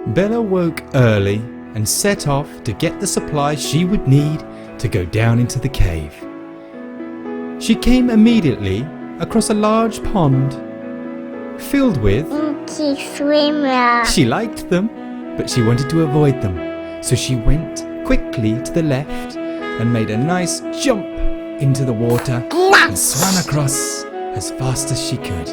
Bella woke early and set off to get the supplies she would need to go down into the cave. She came immediately across a large pond filled with swimmer. She liked them, but she wanted to avoid them, so she went quickly to the left and made a nice jump into the water and swam across as fast as she could.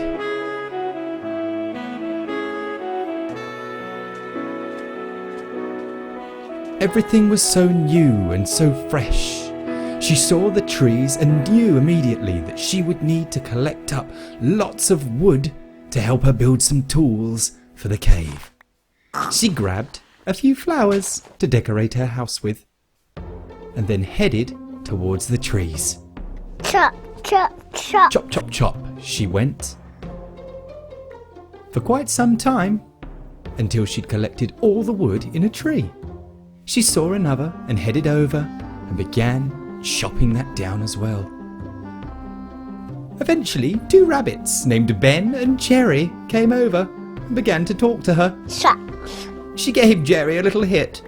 Everything was so new and so fresh. She saw the trees and knew immediately that she would need to collect up lots of wood to help her build some tools for the cave. She grabbed a few flowers to decorate her house with, and then headed towards the trees. Chop, chop, chop. Chop, chop, chop, she went. For quite some time, until she'd collected all the wood in a tree. She saw another and headed over and began chopping that down as well. Eventually, 2 rabbits named Ben and Jerry came over and began to talk to her. Chop. She gave Jerry a little hit.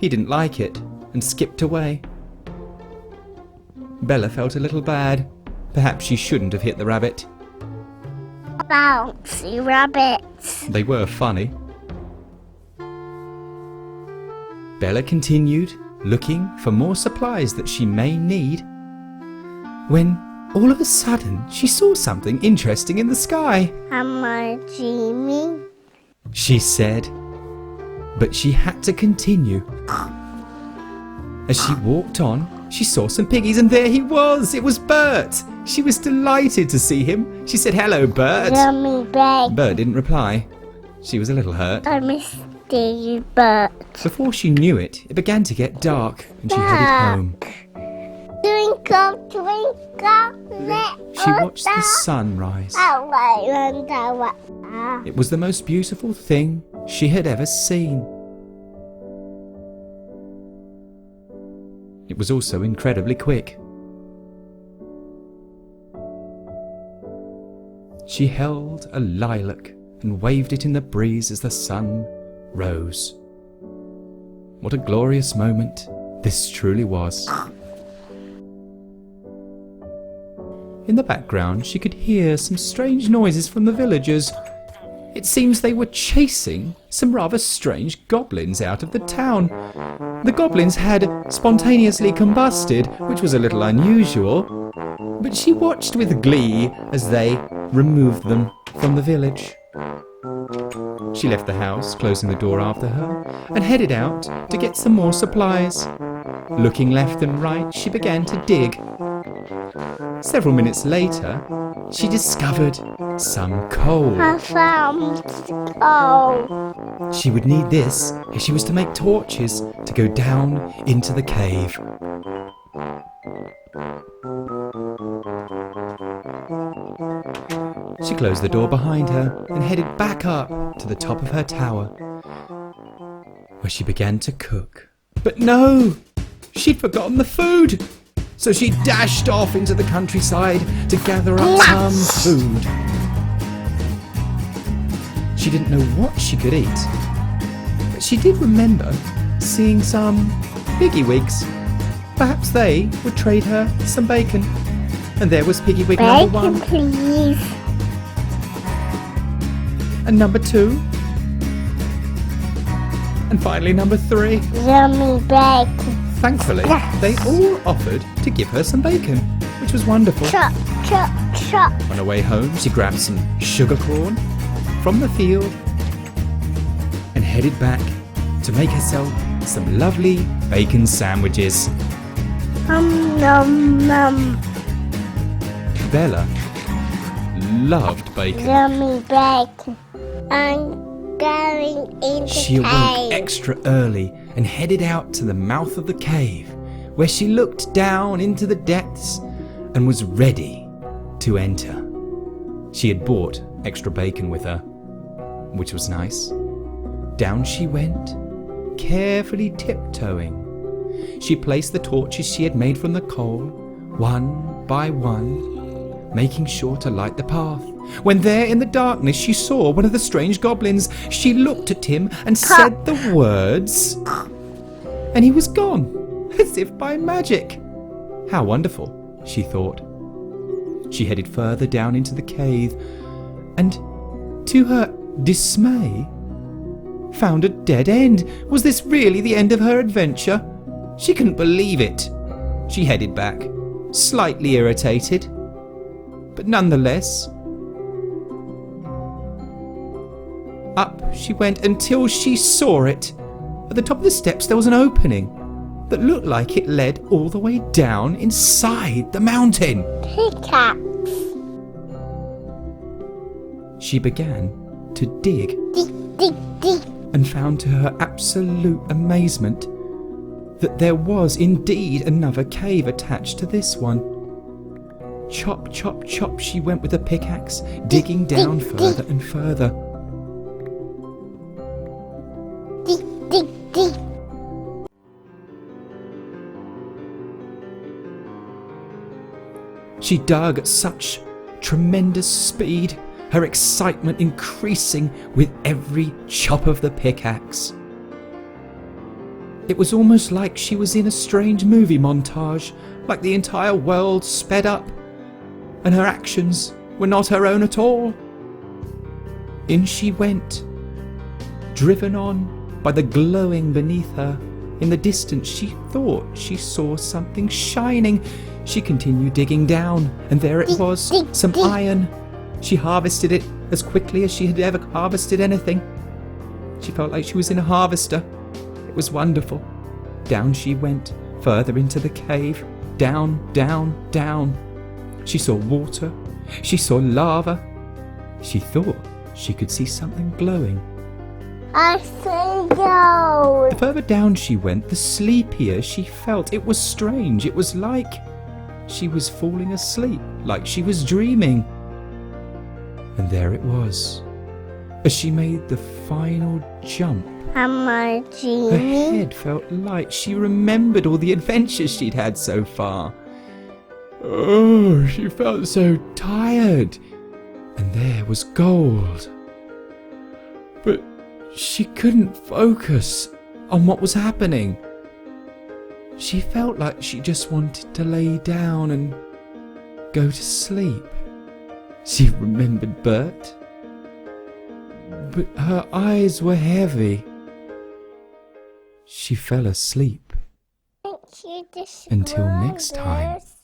He didn't like it and skipped away. Bella felt a little bad. Perhaps she shouldn't have hit the rabbit. Bouncy rabbits. They were funny. Bella continued looking for more supplies that she may need, when all of a sudden she saw something interesting in the sky. Am I dreaming? She said, but she had to continue. As she walked on, she saw some piggies, and there he was! It was Bert! She was delighted to see him. She said, "Hello, Bert." Yummy bag. Bert didn't reply. She was a little hurt. I miss the bird. Before she knew it, it began to get dark, and she headed home. Twinkle, twinkle, little She watched the star. sun rise. How I wonder what star. It was the most beautiful thing she had ever seen. It was also incredibly quick. She held a lilac and waved it in the breeze as the sun rose. What a glorious moment this truly was. In the background, she could hear some strange noises from the villagers. It seems they were chasing some rather strange goblins out of the town. The goblins had spontaneously combusted, which was a little unusual, but she watched with glee as they removed them from the village. She left the house, closing the door after her, and headed out to get some more supplies. Looking left and right, she began to dig. Several minutes later, she discovered some coal. I found coal. She would need this if she was to make torches to go down into the cave. She closed the door behind her and headed back up to the top of her tower, where she began to cook. But no! She'd forgotten the food! So she dashed off into the countryside to gather up some food. She didn't know what she could eat, but she did remember seeing some piggywigs. Perhaps they would trade her some bacon. And there was Piggywig number Bacon, 1 please. and number 2 and finally number 3. Yummy bacon. Thankfully, they all offered to give her some bacon, which was wonderful. Chop, chop, chop. On her way home, she grabbed some sugar corn from the field and headed back to make herself some lovely bacon sandwiches. Nom, nom. Bella loved bacon. Yummy bacon. I'm going into She awoke cave. extra early and headed out to the mouth of the cave, where she looked down into the depths and was ready to enter. She had bought extra bacon with her, which was nice. Down she went, carefully tiptoeing. She placed the torches she had made from the coal, one by one, making sure to light the path when there in the darkness she saw one of the strange goblins. She looked at him and said the words, and he was gone, as if by magic. How wonderful, she thought. She headed further down into the cave and, to her dismay, found a dead end. Was this really the end of her adventure? She couldn't believe it. She headed back, slightly irritated, but nonetheless. Up she went until she saw it. At the top of the steps there was an opening that looked like it led all the way down inside the mountain. Pickaxe. She began to dig Dig, dig, dig. and found to her absolute amazement that there was indeed another cave attached to this one. Chop, chop, chop she went with a pickaxe, digging down further and further. Dig, dig, dig. She dug at such tremendous speed, her excitement increasing with every chop of the pickaxe. It was almost like she was in a strange movie montage, like the entire world sped up, and her actions were not her own at all. In she went, driven on by the glowing beneath her. In the distance she thought she saw something shining. She continued digging down, and there it was, some iron. She harvested it as quickly as she had ever harvested anything. She felt like she was in a harvester. It was wonderful. Down she went, further into the cave. Down, down, down. She saw water. She saw lava. She thought she could see something glowing. I say go. The further down she went, the sleepier she felt. It was strange. It was like she was falling asleep, like she was dreaming. And there it was, as she made the final jump. Am I Her dreaming? head felt light. She remembered all the adventures she'd had so far. Oh, she felt so tired. And there was gold. But she couldn't focus on what was happening. She felt like she just wanted to lay down and go to sleep. She remembered Bert, but her eyes were heavy. She fell asleep. Thank you, Until next time. describers.